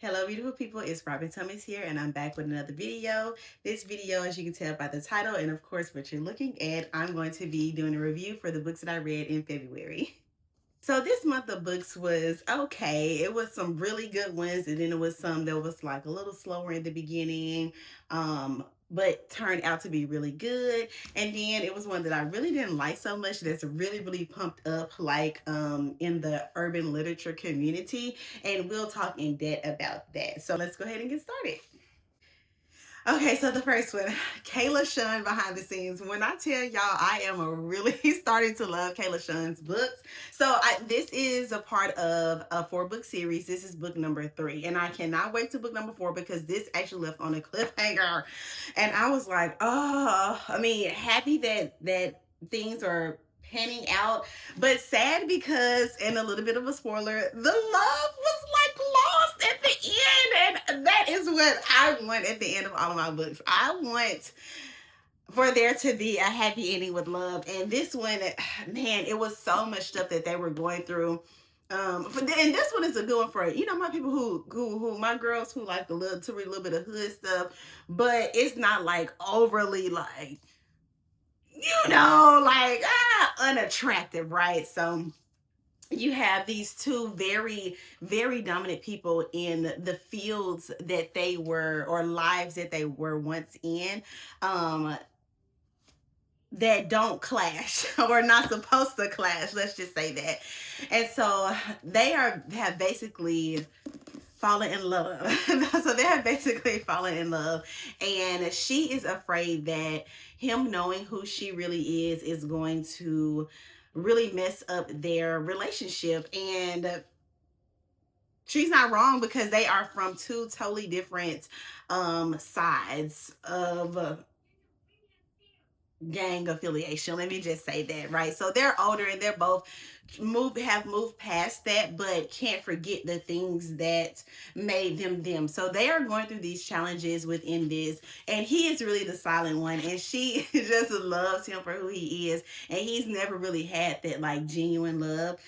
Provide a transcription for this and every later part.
Hello beautiful people, it's Robyn here and I'm back with another video. This video, as you can tell by the title and of course what you're looking at, I'm going to be doing a review for the books that I read in February. So this month of books was okay. It was some really good ones, and then it was some that was like a little slower in the beginning, but turned out to be really good. And then it was one that I really didn't like so much that's really, really pumped up like in the urban literature community. And we'll talk in depth about that. So let's go ahead and get started. Okay, so the first one, Kayla Shun behind the scenes. When I tell y'all, I am really starting to love Kayla Shun's books. This is a part of a 4-book series. This is book number 3, and I cannot wait to book number 4 because this actually left on a cliffhanger, and I was like, oh, happy that things are panning out, but sad because, and a little bit of a spoiler, the love was like lost at the end, and that is what I want at the end of all of my books. I want for there to be a happy ending with love, and this one, man, it was so much stuff that they were going through. And this one is a good one for my people who my girls who like to read a little bit of hood stuff, but it's not like overly like unattractive, right? So you have these two very, very dominant people in the fields that they were, or lives that they were once in, that don't clash or not supposed to clash. Let's just say that. And so have basically fallen in love. So they have basically fallen in love, and she is afraid that him knowing who she really is going to really mess up their relationship. And she's not wrong because they are from two totally different sides of gang affiliation. Let me just say that, right? So they're older and they're both have moved past that, but can't forget the things that made them them. So they are going through these challenges within this, and he is really the silent one, and she just loves him for who he is, and he's never really had that like genuine love.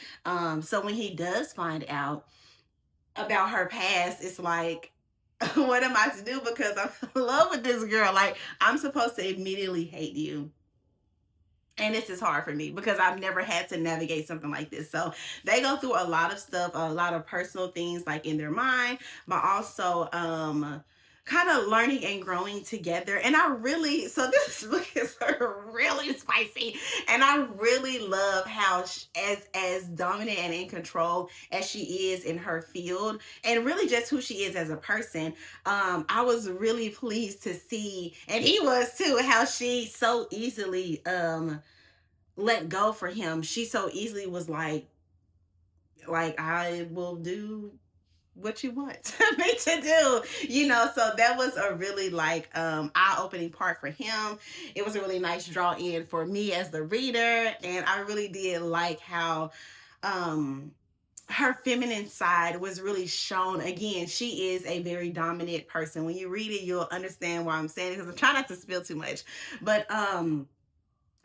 So when he does find out about her past, it's like, what am I to do? Because I'm in love with this girl. Like, I'm supposed to immediately hate you. And this is hard for me because I've never had to navigate something like this. So they go through a lot of stuff, a lot of personal things like in their mind, but also kind of learning and growing together. And so this book is really spicy, and I really love how as dominant and in control as she is in her field, and really just who she is as a person. I was really pleased to see, and he was too, how she so easily let go for him. She so easily was like I will do what you want me to do, so that was a really like eye-opening part for him. It was a really nice draw in for me as the reader, and I really did like how her feminine side was really shown. Again, she is a very dominant person. When you read it, you'll understand why I'm saying it, because I'm trying not to spill too much. But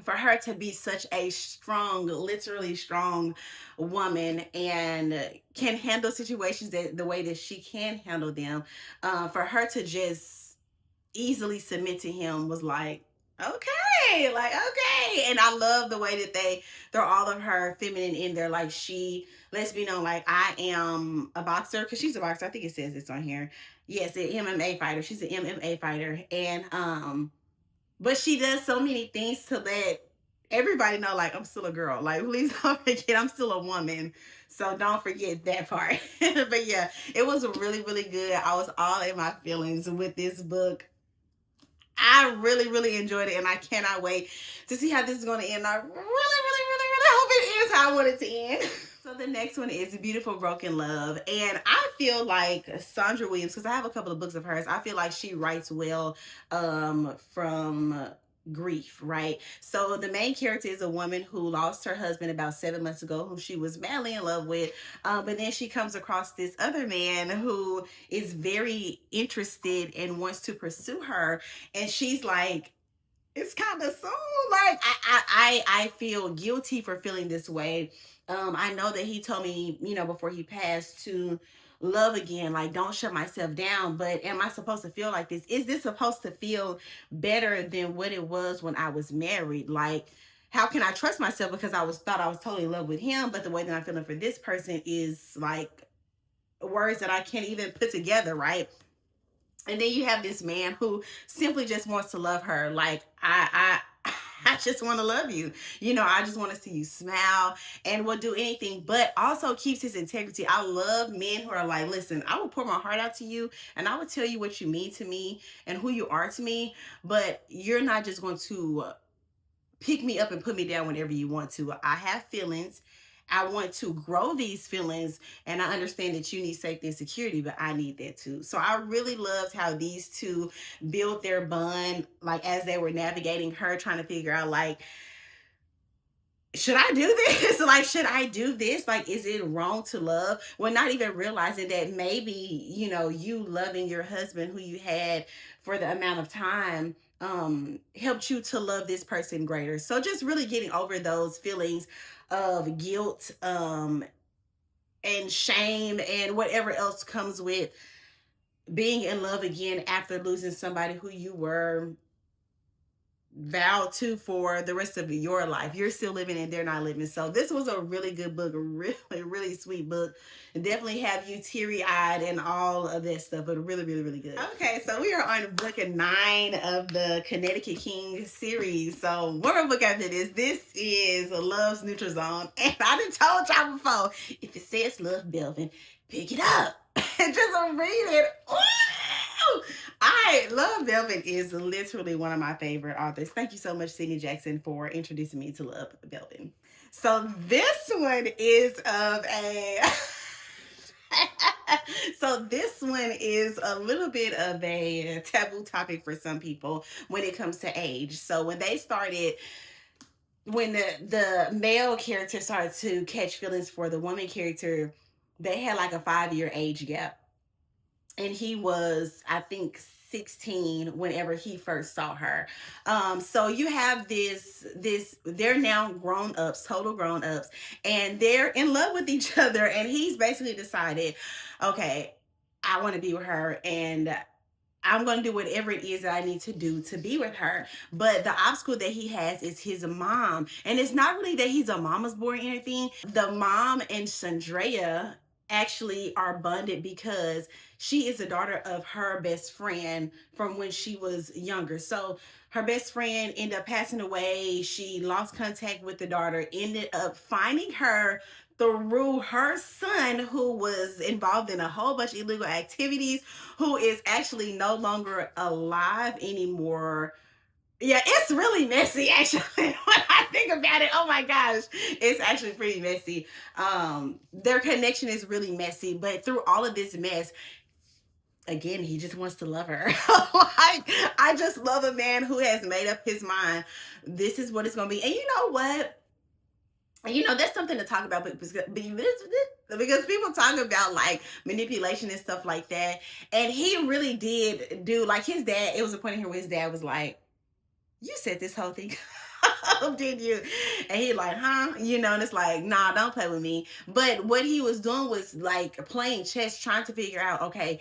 for her to be such a strong, literally strong woman, and can handle situations the way that she can handle them, for her to just easily submit to him was like, okay, and I love the way that they throw all of her feminine in there. Like, she lets me know, like, I am a boxer, because she's a boxer. I think it says it's on here. Yes, an MMA fighter. She's an MMA fighter, and but she does so many things to let everybody know, like, I'm still a girl. Like, please don't forget, I'm still a woman. So don't forget that part. But yeah, it was really, really good. I was all in my feelings with this book. I really, really enjoyed it, and I cannot wait to see how this is going to end. I really, really, really, really hope it is how I want it to end. So the next one is Beautiful Broken Love. And I feel like Sandra Williams, because I have a couple of books of hers, I feel like she writes well from grief, right? So the main character is a woman who lost her husband about 7 months ago, who she was madly in love with. But then she comes across this other man who is very interested and wants to pursue her. And she's like, it's kind of soon. Like, I feel guilty for feeling this way. I know that he told me, before he passed, to love again. Like, don't shut myself down. But am I supposed to feel like this? Is this supposed to feel better than what it was when I was married? Like, how can I trust myself because I was thought I was totally in love with him, but the way that I'm feeling for this person is like words that I can't even put together, right? And then you have this man who simply just wants to love her. Like, I just want to love you. You know, I just want to see you smile and will do anything, but also keeps his integrity. I love men who are like, listen, I will pour my heart out to you and I will tell you what you mean to me and who you are to me, but you're not just going to pick me up and put me down whenever you want to. I have feelings. I want to grow these feelings, and I understand that you need safety and security, but I need that too. So I really loved how these two built their bond, like as they were navigating her, trying to figure out, like, should I do this? Like, should I do this? Like, is it wrong to love? Well, not even realizing that maybe, you know, you loving your husband who you had for the amount of time helped you to love this person greater. So just really getting over those feelings of guilt and shame and whatever else comes with being in love again after losing somebody who you were vowed to for the rest of your life. You're still living and they're not living. So this was a really good book, a really, really sweet book. It definitely have you teary-eyed and all of that stuff, but really, really, really good. Okay, so we are on book 9 of the Connecticut King series. So one more book after this. This is Love's Neutral Zone. And I done told y'all before, if it says Love Belvin, pick it up and just read it. Ooh! I Love Velvet is literally one of my favorite authors. Thank you so much, Sydney Jackson, for introducing me to Love Velvet. So this one is of a so this one is a little bit of a taboo topic for some people when it comes to age. So when the male character started to catch feelings for the woman character, they had like a 5-year age gap, and he was, I think, 16 whenever he first saw her. So you have this they're now grown ups, total grown ups, and they're in love with each other, and he's basically decided, okay, I want to be with her, and I'm going to do whatever it is that I need to do to be with her. But the obstacle that he has is his mom. And it's not really that he's a mama's boy or anything. The mom and Chandrea actually are bonded because she is the daughter of her best friend from when she was younger. So her best friend ended up passing away. She lost contact with the daughter, ended up finding her through her son, who was involved in a whole bunch of illegal activities, who is actually no longer alive anymore. Yeah, it's really messy actually. When I think about it, oh my gosh, it's actually pretty messy. Their connection is really messy, but through all of this mess, again, he just wants to love her. Like, I just love a man who has made up his mind. This is what it's gonna be. And you know what? You know, that's something to talk about, because people talk about like manipulation and stuff like that. And he really did do, like, his dad, it was a point in here where his dad was like, you set this whole thing up, did you? And he like, huh? You know, and it's like, nah, don't play with me. But what he was doing was like playing chess, trying to figure out, okay,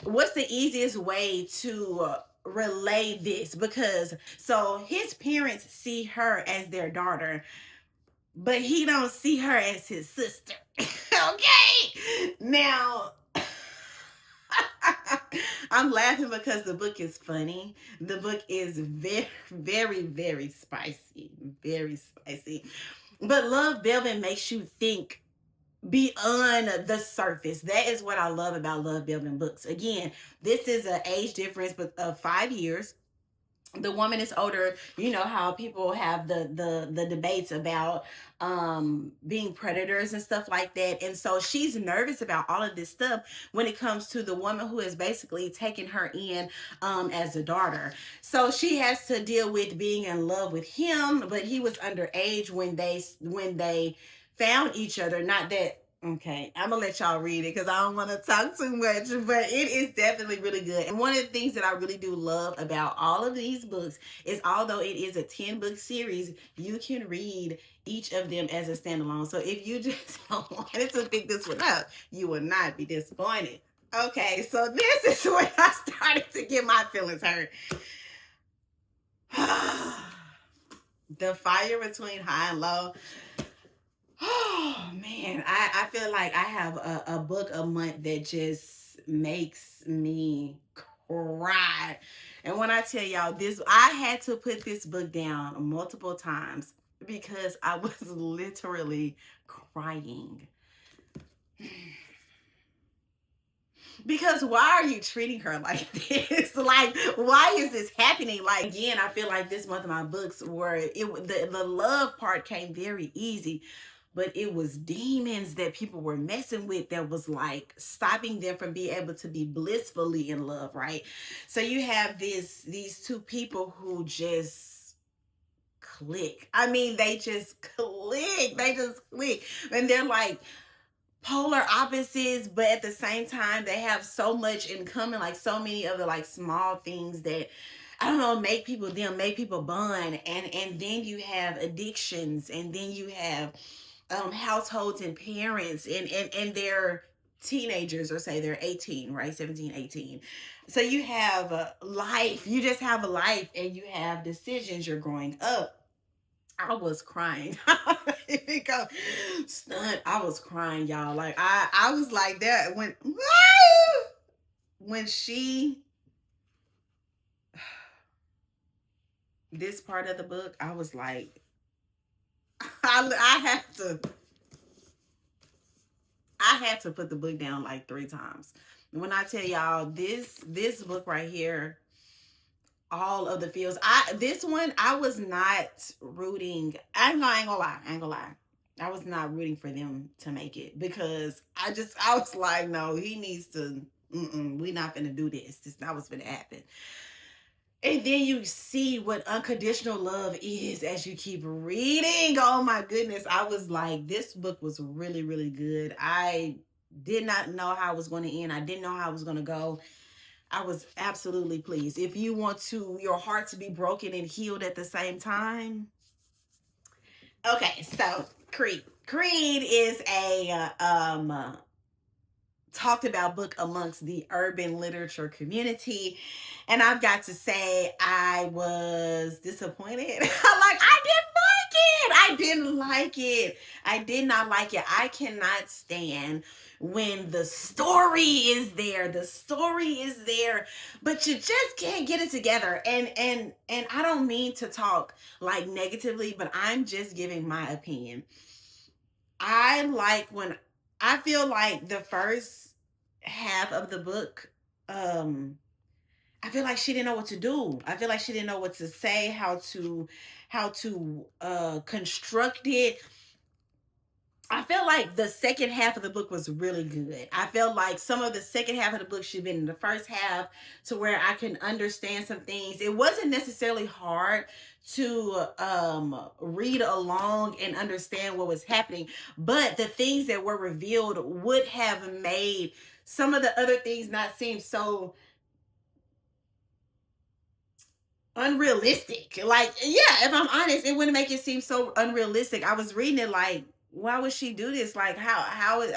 what's the easiest way to relay this? Because so his parents see her as their daughter, but he don't see her as his sister. Okay, now I'm laughing because the book is funny. The book is very, very, very spicy, very spicy. But Love Belvin makes you think beyond the surface. That is what I love about Love Belvin books. Again, this is an age difference of 5 years. The woman is older. You know how people have the debates about being predators and stuff like that, and so she's nervous about all of this stuff when it comes to the woman who is basically taking her in as a daughter. So she has to deal with being in love with him, but he was underage when they found each other. Not that Okay, I'm gonna let y'all read it because I don't want to talk too much, but it is definitely really good. And one of the things that I really do love about all of these books is, although it is a 10-book series, you can read each of them as a standalone. So if you just wanted to pick this one up, you will not be disappointed. Okay, so this is when I started to get my feelings hurt. The fire between high and low. Oh man, I feel like I have a book a month that just makes me cry. And when I tell y'all this, I had to put this book down multiple times because I was literally crying. Because why are you treating her like this? Like, why is this happening? Like, again, I feel like this month of my books were the love part came very easy, but it was demons that people were messing with that was like stopping them from being able to be blissfully in love, right? So you have these two people who just click. I mean, they just click. They just click. And they're like polar opposites, but at the same time they have so much in common, like so many of the like small things that, I don't know, make people them, make people bond. And then you have addictions, and then you have households and parents, and they're teenagers, or say they're 18, right? 17, 18. So you have a life, you just have a life, and you have decisions. You're growing up. I was crying. Because stunned, I was crying, y'all. Like I was like that when she this part of the book, I was like, I had to put the book down like 3 times. When I tell y'all this book right here, all of the feels. This one I was not rooting. I ain't gonna lie. I ain't gonna lie. I was not rooting for them to make it because I was like, no, he needs to. We not gonna do this. This not what's gonna happen. And then you see what unconditional love is as you keep reading. Oh my goodness. I was like, this book was really, really good. I did not know how it was going to end. I didn't know how it was going to go. I was absolutely pleased. If you want your heart to be broken and healed at the same time. Okay, so Creed. Creed is a talked about book amongst the urban literature community. And I've got to say, I was disappointed. I didn't like it. I did not like it. I cannot stand when the story is there. The story is there, but you just can't get it together. And I don't mean to talk like negatively, but I'm just giving my opinion. I like when I feel like the first half of the book, I feel like she didn't know what to do. I feel like she didn't know what to say, how to construct it. I feel like the second half of the book was really good. I felt like some of the second half of the book should have been in the first half to where I can understand some things. It wasn't necessarily hard to read along and understand what was happening, but the things that were revealed would have made some of the other things not seem so unrealistic. Like, yeah, if I'm honest, it wouldn't make it seem so unrealistic. I was reading it like, why would she do this? Like, how is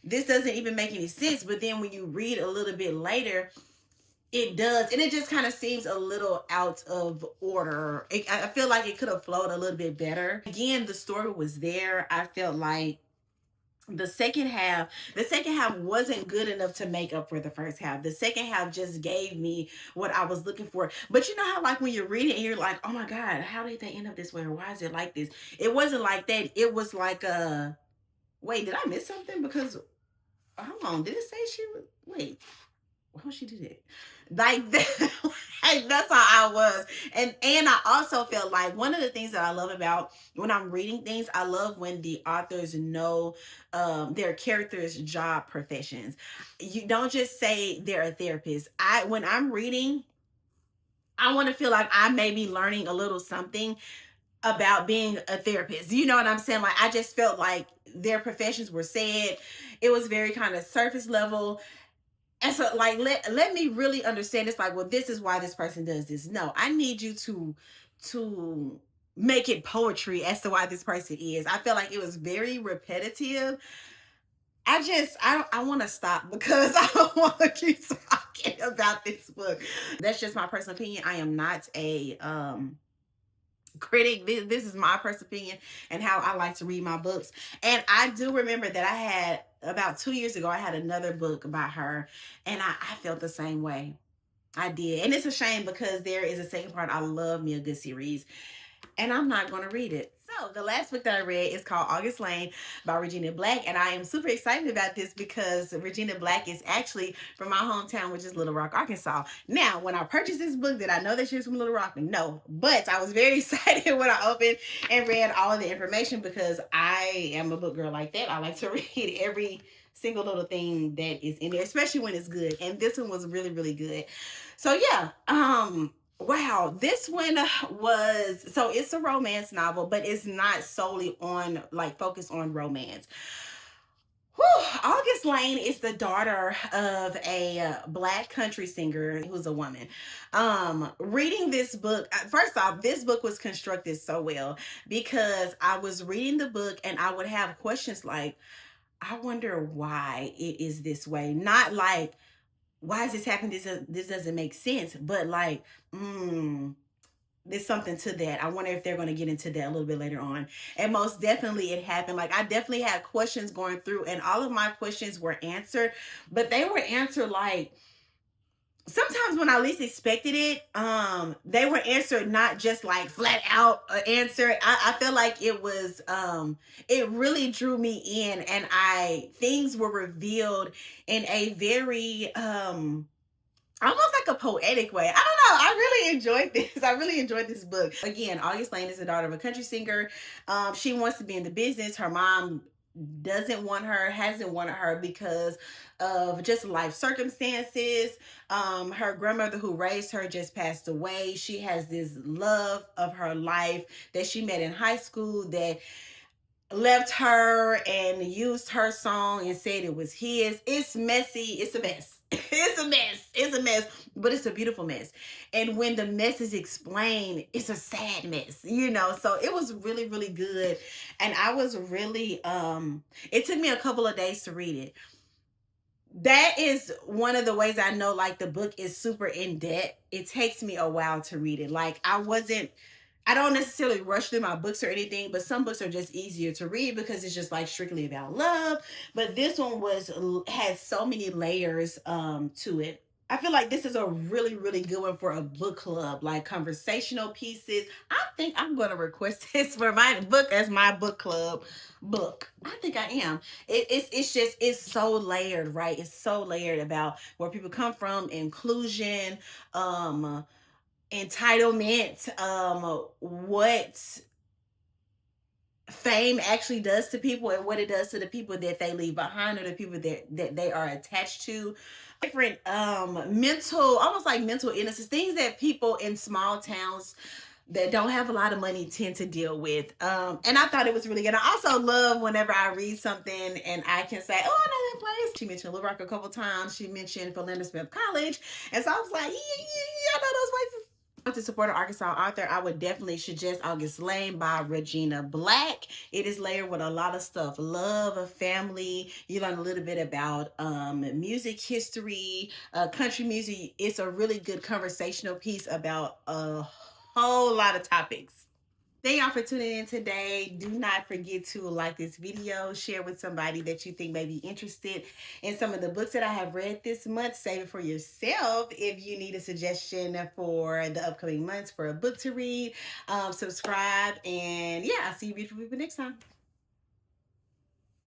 this doesn't even make any sense. But then when you read a little bit later, it does, and it just kind of seems a little out of order. I feel like it could have flowed a little bit better. Again, the story was there. I felt like the second half wasn't good enough to make up for the first half. The second half just gave me what I was looking for. But you know how, like, when you're reading and you're like, oh my god, how did they end up this way, or why is it like this? It wasn't like that. It was like, wait, did I miss something? Because hold on, did it say she was, wait, how she did it like that? Like, that's how I was. And I also felt like one of the things that I love about when I'm reading things, I love when the authors know their characters' job professions. You don't just say they're a therapist. When I'm reading, I want to feel like I may be learning a little something. about being a therapist. You know what I'm saying? Like I just felt like their professions were said. It was very kind of surface level. And so like let me really understand this, like, well, this is why this person does this. No, I need you to make it poetry as to why this person is. I feel like it was very repetitive. I want to stop because I don't want to keep talking about this book. That's just my personal opinion. I am not a critic. This is my personal opinion and how I like to read my books. And I do remember that I had about 2 years ago, I had another book by her, and I felt the same way. I did. And it's a shame because there is a second part. I love me a good series, and I'm not going to read it. So the last book that I read is called August Lane by Regina Black, and I am super excited about this because Regina Black is actually from my hometown, which is Little Rock, Arkansas. Now, when I purchased this book, did I know that she was from Little Rock? No, but I was very excited when I opened and read all of the information because I am a book girl like that. I like to read every single little thing that is in there, especially when it's good. And this one was really, really good. So yeah, wow, this one was, so it's a romance novel, but it's not solely on like focused on romance. Whew. August Lane is the daughter of a black country singer who's a woman. Reading this book, first off, this book was constructed so well because I was reading the book and I would have questions like, I wonder why it is this way. Not like, why is this happening? This doesn't make sense. But like, there's something to that. I wonder if they're going to get into that a little bit later on. And most definitely it happened. Like I definitely had questions going through, and all of my questions were answered, but they were answered like sometimes when I least expected it. They were answered not just like flat out answer. I feel like it was it really drew me in, and I things were revealed in a very almost like a poetic way. I don't know. I really enjoyed this. I really enjoyed this book. Again, August Lane is the daughter of a country singer. She wants to be in the business. Her mom doesn't want her, hasn't wanted her because of just life circumstances. Her grandmother who raised her just passed away. She has this love of her life that she met in high school that left her and used her song and said it was his. It's messy. It's a mess. It's a mess. It's a mess, but it's a beautiful mess. And when the mess is explained, it's a sad mess, you know? So it was really, really good. And I was really, it took me a couple of days to read it. That is one of the ways I know like the book is super in depth. It takes me a while to read it. Like I don't necessarily rush through my books or anything, but some books are just easier to read because it's just like strictly about love. But this one had so many layers to it. I feel like this is a really, really good one for a book club, like conversational pieces. I think I'm going to request this for my book as my book club book. I think I am. It's just, it's so layered, right? It's so layered about where people come from, inclusion, um, entitlement, what fame actually does to people and what it does to the people that they leave behind or the people that they are attached to. Different mental, almost like mental illnesses, things that people in small towns that don't have a lot of money tend to deal with. And I thought it was really good. I also love whenever I read something and I can say, oh, I know that place. She mentioned Little Rock a couple times. She mentioned Philander Smith College. And so I was like, yeah, I know those places. To support an Arkansas author, I would definitely suggest August Lane by Regina Black. It is layered with a lot of stuff. Love, family. You learn a little bit about music history, country music. It's a really good conversational piece about a whole lot of topics. Thank y'all for tuning in today. Do not forget to like this video, share with somebody that you think may be interested in some of the books that I have read this month. Save it for yourself if you need a suggestion for the upcoming months for a book to read. Subscribe, and yeah, I'll see you beautiful people next time.